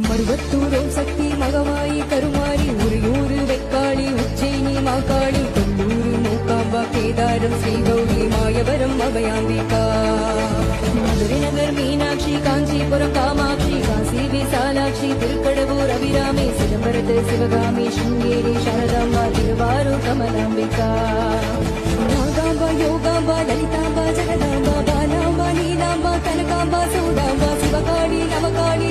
Maruvathur Om Sakthi Magamayi Karumari உரியூரு Vekkali Ujjaini Mahakali கொல்லூரு Mookamba Kedaram Sri Gowri Mayavaram Abhayambika Madurai Nagar Meenakshi Kanchipuram Kamakshi Kashi Visalakshi Thirukadavur Abirami சிதம்பரத்து Sivakami Sringeri Sharadamba Thiruvarur Kamalambika Nagamba Yogamba Lalithamba Jagadamba பாலாம்பா நீலாம்பா கனகாம்பா Chowdamba Sivakali Noakhali